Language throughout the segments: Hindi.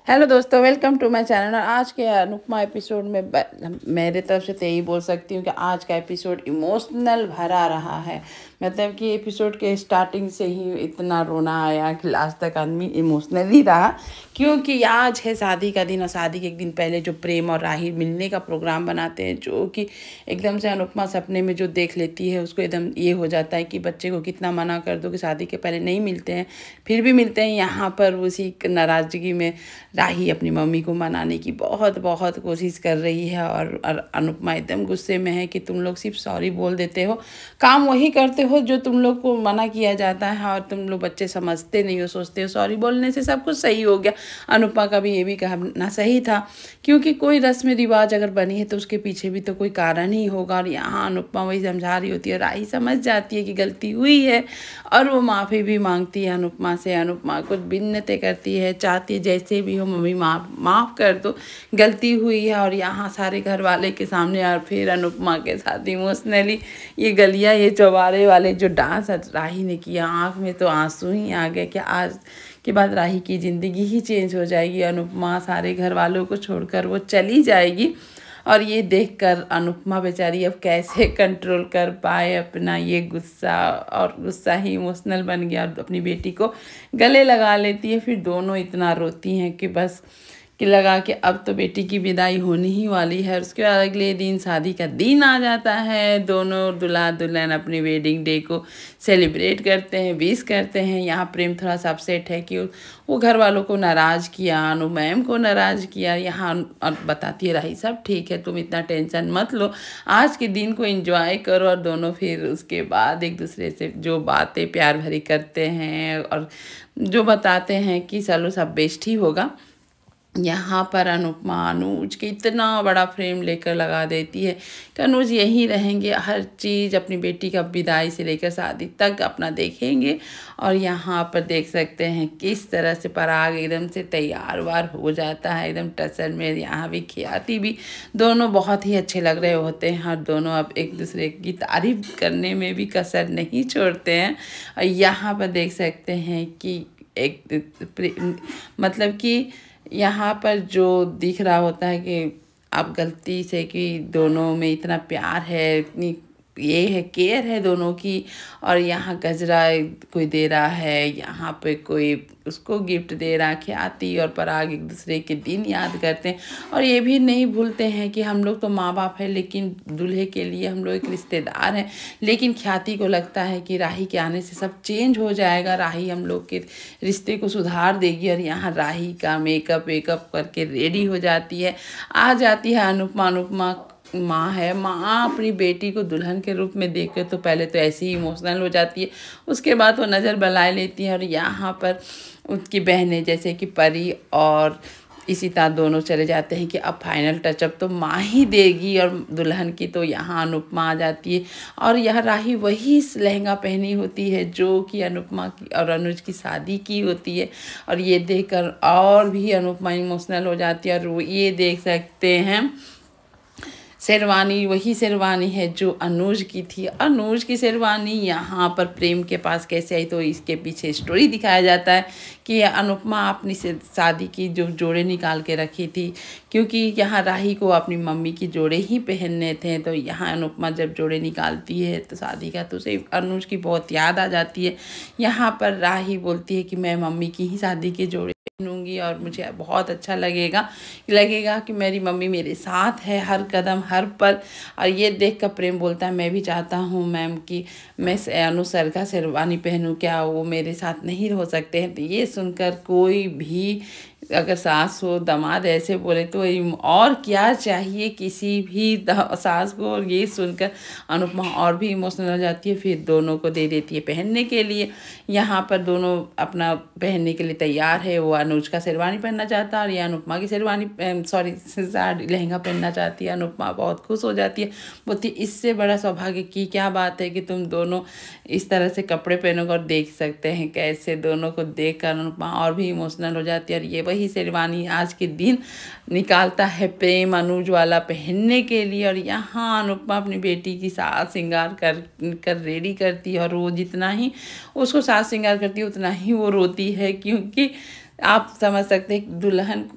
हेलो दोस्तों, वेलकम टू माय चैनल। और आज के अनुपमा एपिसोड में मेरे तरफ से तो यही बोल सकती हूँ कि आज का एपिसोड इमोशनल भरा रहा है। मतलब कि एपिसोड के स्टार्टिंग से ही इतना रोना आया कि लास्ट तक आदमी इमोशनल ही रहा, क्योंकि आज है शादी का दिन। और शादी के एक दिन पहले जो प्रेम और राही मिलने का प्रोग्राम बनाते हैं, जो कि एकदम से अनुपमा सपने में जो देख लेती है उसको एकदम ये हो जाता है कि बच्चे को कितना मना कर दो कि शादी के पहले नहीं मिलते हैं, फिर भी मिलते हैं। यहाँ पर उसी नाराज़गी में राही अपनी मम्मी को मनाने की बहुत बहुत कोशिश कर रही है। और अनुपमा एकदम गुस्से में है कि तुम लोग सिर्फ सॉरी बोल देते हो, काम वही करते हो जो तुम लोग को मना किया जाता है, और तुम लोग बच्चे समझते नहीं हो, सोचते हो सॉरी बोलने से सब कुछ सही हो गया। अनुपमा का भी ये भी कहना सही था, क्योंकि कोई रस्म रिवाज अगर बनी है तो उसके पीछे भी तो कोई कारण ही होगा। और यहाँ अनुपमा वही समझा रही होती है, राही समझ जाती है कि गलती हुई है और वो माफ़ी भी मांगती है अनुपमा से। अनुपमा कुछ बिन्नतें करती है, चाहती है जैसे भी हो मम्मी माफ़ कर दो, गलती हुई है। और यहाँ सारे घर वाले के सामने और फिर अनुपमा के साथ इमोशनली ये गलियाँ, ये चौबारे वाले जो डांस राही ने किया, आँख में तो आंसू ही आ गए कि आज के बाद राही की ज़िंदगी ही चेंज हो जाएगी। अनुपमा सारे घर वालों को छोड़कर वो चली जाएगी। और ये देखकर अनुपमा बेचारी अब कैसे कंट्रोल कर पाए अपना ये गुस्सा, और गुस्सा ही इमोशनल बन गया और अपनी बेटी को गले लगा लेती है। फिर दोनों इतना रोती हैं कि बस कि लगा कि अब तो बेटी की विदाई होने ही वाली है। उसके बाद अगले दिन शादी का दिन आ जाता है। दोनों दूल्हा दुल्हन अपनी वेडिंग डे को सेलिब्रेट करते हैं, विश करते हैं। यहाँ प्रेम थोड़ा सा अपसेट है कि वो घर वालों को नाराज़ किया, अनु मैम को नाराज़ किया। यहाँ और बताती है राही सब ठीक है, तुम इतना टेंशन मत लो, आज के दिन को एंजॉय करो। और दोनों फिर उसके बाद एक दूसरे से जो बातें प्यार भरी करते हैं और जो बताते हैं कि चलो सब बेस्ट ही होगा। यहाँ पर अनुपमा अनुज के इतना बड़ा फ्रेम लेकर लगा देती है कि अनुज यहीं रहेंगे, हर चीज़ अपनी बेटी का विदाई से लेकर शादी तक अपना देखेंगे। और यहाँ पर देख सकते हैं किस तरह से पराग एकदम से तैयार वार हो जाता है, एकदम टसल में। यहाँ भी ख्याति भी, दोनों बहुत ही अच्छे लग रहे होते हैं और दोनों अब एक दूसरे की तारीफ करने में भी कसर नहीं छोड़ते हैं। और यहाँ पर देख सकते हैं कि एक मतलब कि यहाँ पर जो दिख रहा होता है कि आप गलती से कि दोनों में इतना प्यार है, इतनी ये है केयर है दोनों की। और यहाँ गजरा कोई दे रहा है, यहाँ पे कोई उसको गिफ्ट दे रहा है। ख्याति और पराग एक दूसरे के दिन याद करते हैं और ये भी नहीं भूलते हैं कि हम लोग तो माँ बाप है, लेकिन दूल्हे के लिए हम लोग एक रिश्तेदार हैं। लेकिन ख्याति को लगता है कि राही के आने से सब चेंज हो जाएगा, राही हम लोग के रिश्ते को सुधार देगी। और यहाँ राही का मेकअप वेकअप करके रेडी हो जाती है, आ जाती है अनुपमा। अनुपमा माँ है, माँ अपनी बेटी को दुल्हन के रूप में देख कर तो पहले तो ऐसी ही इमोशनल हो जाती है, उसके बाद वो नज़र बलाए लेती है। और यहाँ पर उसकी बहनें जैसे कि परी और इशिता दोनों चले जाते हैं कि अब फाइनल टचअप तो माँ ही देगी और दुल्हन की। तो यहाँ अनुपमा आ जाती है और यह राही वही लहंगा पहनी होती है जो कि अनुपमा की और अनुज की शादी की होती है। और ये देखकर और भी अनुपमा इमोशनल हो जाती है। और वो ये देख सकते हैं शेरवानी वही शेरवानी है जो अनुज की थी। अनुज की शेरवानी यहाँ पर प्रेम के पास कैसे आई, तो इसके पीछे स्टोरी दिखाया जाता है कि अनुपमा अपनी शादी की जो जोड़े निकाल के रखी थी, क्योंकि यहाँ राही को अपनी मम्मी की जोड़े ही पहनने थे। तो यहाँ अनुपमा जब जोड़े निकालती है तो शादी का, तो उसे अनुज की बहुत याद आ जाती है। यहाँ पर राही बोलती है कि मैं मम्मी की ही शादी के जोड़े पहनूंगी और मुझे बहुत अच्छा लगेगा कि मेरी मम्मी मेरे साथ है हर कदम हर पल। और ये देख कर प्रेम बोलता है मैं भी चाहता हूँ मैम कि मैं अनुसर का शेरवानी पहनूं, क्या वो मेरे साथ नहीं हो सकते हैं। तो ये सुनकर कोई भी अगर सास हो दामाद ऐसे बोले तो और क्या चाहिए किसी भी सास को। और ये सुनकर अनुपमा और भी इमोशनल हो जाती है, फिर दोनों को दे देती है पहनने के लिए। यहाँ पर दोनों अपना पहनने के लिए तैयार है। वो अनुज का शेरवानी पहनना चाहता है और ये अनुपमा की शेरवानी साड़ी लहंगा पहनना चाहती है। अनुपमा बहुत खुश हो जाती है, बोलती इससे बड़ा सौभाग्य की क्या बात है कि तुम दोनों इस तरह से कपड़े पहनोगे। और देख सकते हैं कैसे दोनों को देख कर अनुपमा और भी इमोशनल हो जाती है। और ये वही शेरवानी आज के दिन निकालता है प्रेम अनुज वाला पहनने के लिए। और यहाँ अनुपमा अपनी बेटी की साज श्रृंगार कर रेडी करती है और वो जितना ही उसको साज श्रृंगार करती है उतना ही वो रोती है, क्योंकि आप समझ सकते हैं दुल्हन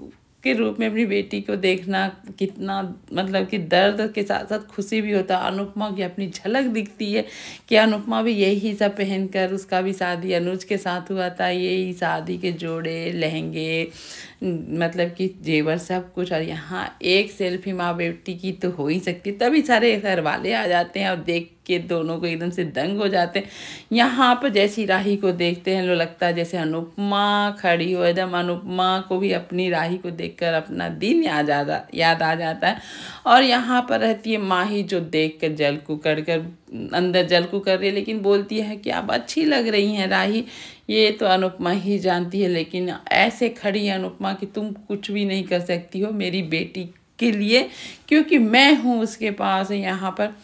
के रूप में अपनी बेटी को देखना कितना मतलब कि दर्द के साथ साथ खुशी भी होता है। अनुपमा की अपनी झलक दिखती है कि अनुपमा भी यही सब पहनकर, उसका भी शादी अनुज के साथ हुआ था, यही शादी के जोड़े, लहंगे, मतलब कि जेवर सब कुछ। और यहाँ एक सेल्फी माँ बेटी की तो हो ही सकती, तभी सारे घर वाले आ जाते हैं और देख के दोनों को एकदम से दंग हो जाते हैं। यहाँ पर जैसी राही को देखते हैं लोग, लगता है जैसे अनुपमा खड़ी हो, एकदम अनुपमा को भी अपनी राही को देखकर अपना दिन याद आ जाता है। और यहाँ पर रहती है माही जो देख कर जलकू कर अंदर जलकू कर रही है, लेकिन बोलती है कि आप अच्छी लग रही हैं राही। ये तो अनुपमा ही जानती है, लेकिन ऐसे खड़ी है अनुपमा कि तुम कुछ भी नहीं कर सकती हो मेरी बेटी के लिए, क्योंकि मैं हूँ उसके पास यहाँ पर।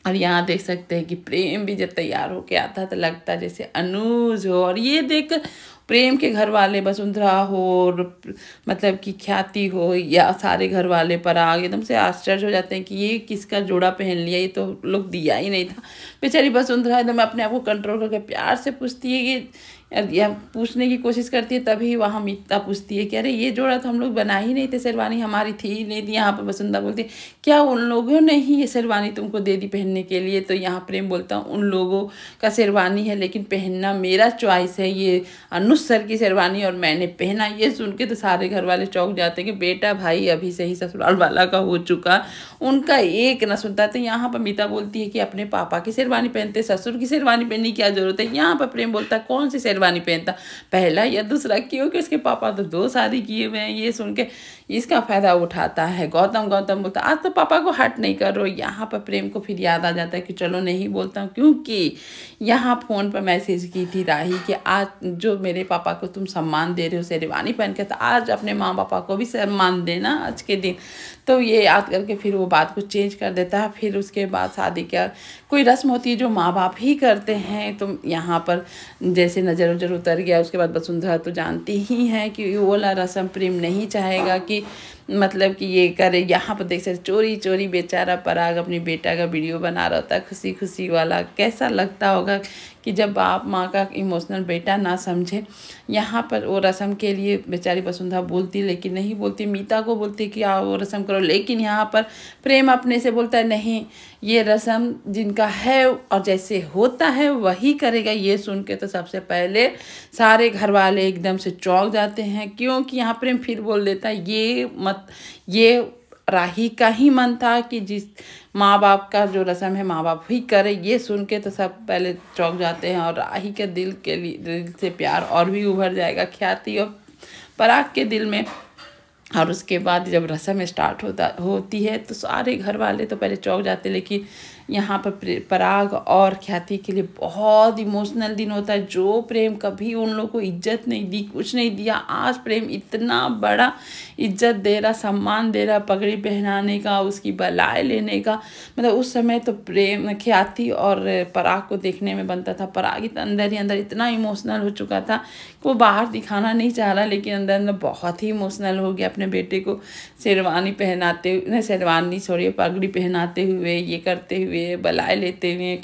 और यहाँ देख सकते हैं कि प्रेम भी जब तैयार होके आता है तो लगता है जैसे अनुज हो। और ये देख प्रेम के घर वाले, वसुंधरा हो, मतलब कि ख्याति हो, या सारे घर वाले पराग एकदम से आश्चर्य हो जाते हैं कि ये किसका जोड़ा पहन लिया, ये तो लोग दिया ही नहीं था। बेचारी वसुंधरा एकदम अपने आप को कंट्रोल करके प्यार से पूछती है कि या पूछने की कोशिश करती है, तभी वहाँ मीता पूछती है कि अरे ये जोड़ा तो हम लोग बना ही नहीं थे, शेरवानी हमारी थी ही नहीं थी। यहाँ पर वसुंधरा बोलती है क्या उन लोगों ने ही ये शेरवानी तुमको दे दी पहनने के लिए? तो यहाँ प्रेम बोलता हूँ उन लोगों का शेरवानी है, लेकिन पहनना मेरा चॉइस है, ये अनुज सर की शेरवानी और मैंने पहना। ये सुन के तो सारे घर वाले चौंक जाते हैं कि बेटा भाई अभी से ही ससुराल वाला का हो चुका, उनका एक न सुनता। तो यहाँ पर मीता बोलती है कि अपने पापा की शेरवानी पहनते, ससुर की शेरवानी पहनने की क्या जरूरत है? यहाँ पर प्रेम बोलता है कौन सी शेरवानी पहनता, पहला या दूसरा, क्योंकि उसके पापा तो 2 शादी किए हुए हैं। ये सुन के इसका फायदा उठाता है गौतम बोलता आज तो पापा को हट नहीं कर रहे। यहाँ पर प्रेम को फिर याद आ जाता है कि चलो नहीं बोलता हूँ, क्योंकि यहाँ फ़ोन पर मैसेज की थी राही कि आज जो मेरे पापा को तुम सम्मान दे रहे हो शेरवानी पहन के, तो आज अपने माँ पापा को भी सम्मान देना आज के दिन। तो ये याद करके फिर वो बात को चेंज कर देता है। फिर उसके बाद शादी का कोई रस्म होती है जो माँ बाप ही करते हैं। तो यहाँ पर जैसे नज़र उतर गया, उसके बाद वसुंधरा तो जानती ही है कि वो वाला रस्म प्रेम नहीं चाहेगा कि मतलब कि ये करे। यहाँ पर देख सकते चोरी चोरी बेचारा पराग अपनी बेटा का वीडियो बना रहा था खुशी खुशी वाला। कैसा लगता होगा कि जब बाप माँ का इमोशनल बेटा ना समझे। यहाँ पर वो रस्म के लिए बेचारी वसुंधरा बोलती, लेकिन नहीं बोलती, मीता को बोलती कि आओ वो रस्म करो। लेकिन यहाँ पर प्रेम अपने से बोलता है नहीं, ये रस्म जिनका है और जैसे होता है वही करेगा। ये सुन के तो सबसे पहले सारे घर वाले एकदम से चौंक जाते हैं, क्योंकि यहाँ प्रेम फिर बोल देता है ये राही का ही मन था कि जिस माँ बाप का जो रस्म है माँ बाप ही करे। ये सुन के तो सब पहले चौंक जाते हैं और राही के दिल से प्यार और भी उभर जाएगा ख्याति और पराग के दिल में। और उसके बाद जब रस्म स्टार्ट होती है तो सारे घर वाले तो पहले चौंक जाते, लेकिन यहाँ पर पराग और ख्याति के लिए बहुत इमोशनल दिन होता है। जो प्रेम कभी उन लोगों को इज्जत नहीं दी, कुछ नहीं दिया, आज प्रेम इतना बड़ा इज्जत दे रहा, सम्मान दे रहा, पगड़ी पहनाने का, उसकी बलाए लेने का। मतलब उस समय तो प्रेम ख्याति और पराग को देखने में बनता था। पराग अंदर ही अंदर इतना इमोशनल हो चुका था कि वो बाहर दिखाना नहीं चाह रहा, लेकिन अंदर अंदर बहुत ही इमोशनल हो गया अपने बेटे को शेरवानी पगड़ी पहनाते हुए, ये करते हुए, बलाए लेते हुए।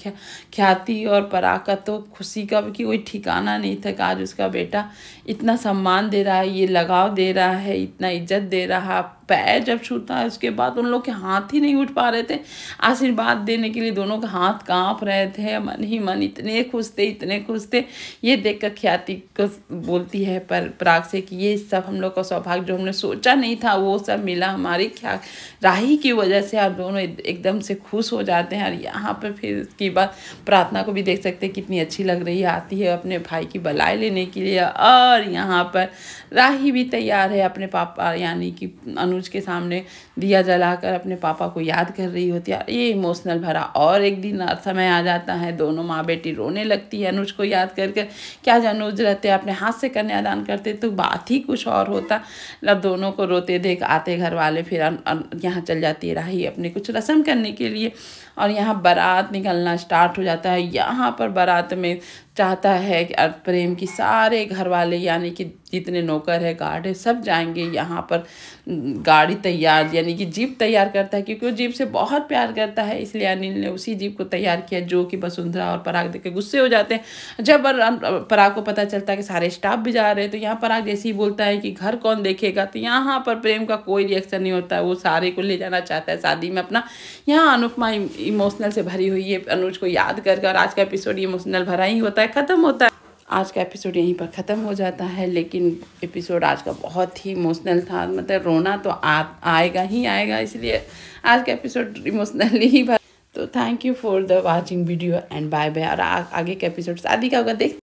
ख्याति और पराग का तो खुशी का भी कोई ठिकाना नहीं था कि आज उसका बेटा इतना सम्मान दे रहा है, ये लगाव दे रहा है, इतना इज्जत दे रहा। पैर जब छूता है उसके बाद उन लोग के हाथ ही नहीं उठ पा रहे थे आशीर्वाद देने के लिए, दोनों का हाथ कांप रहे थे। मन ही मन इतने खुश थे। ये देखकर ख्याति को बोलती है पराग से कि ये सब हम लोग का सौभाग्य, जो हमने सोचा नहीं था वो सब मिला हमारी राही की वजह से। आप दोनों एकदम से खुश हो जाते हैं। और यहाँ पर फिर उसके बाद प्रार्थना को भी देख सकते हैं कितनी अच्छी लग रही है, आती है अपने भाई की बलाए लेने के लिए। और यहाँ पर राही भी तैयार है अपने पापा यानी कि अनुज के सामने दिया जलाकर अपने पापा को याद कर रही होती है। ये इमोशनल भरा और एक दिन समय आ जाता है, दोनों माँ बेटी रोने लगती है अनुज को याद करके। क्या अनुज रहते अपने हाथ से कन्यादान करते तो बात ही कुछ और होता। अब दोनों को रोते देख आते घर वाले, फिर यहाँ चल जाती है राही अपने कुछ रस्म करने के लिए। और यहाँ बारात निकलना स्टार्ट हो जाता है। यहाँ पर बारात में चाहता है कि प्रेम की सारे घर वाले यानी कि जितने नौकर है गार्ड है सब जाएंगे यहाँ पर। गाड़ी तैयार यानी कि जीप तैयार करता है क्योंकि वो जीप से बहुत प्यार करता है, इसलिए अनिल ने उसी जीप को तैयार किया जो कि वसुंधरा और पराग देख के गुस्से हो जाते हैं। जब पराग को पता चलता है कि सारे स्टाफ भी जा रहे हैं तो यहाँ पराग जैसे ही बोलता है कि घर कौन देखेगा, तो यहाँ पर प्रेम का कोई रिएक्शन नहीं होता है, वो सारे को ले जाना चाहता है शादी में अपना। यहाँ अनुपमा इमोशनल से भरी हुई है अनुज को याद करके, और आज का एपिसोड इमोशनल भरा ही होता है, ख़त्म होता है। आज का एपिसोड यहीं पर ख़त्म हो जाता है, लेकिन एपिसोड आज का बहुत ही इमोशनल था, मतलब रोना तो आएगा ही आएगा, इसलिए आज का एपिसोड इमोशनली ही भरा। तो thank you for the watching video and bye bye. और आगे का एपिसोड शादी का होगा देख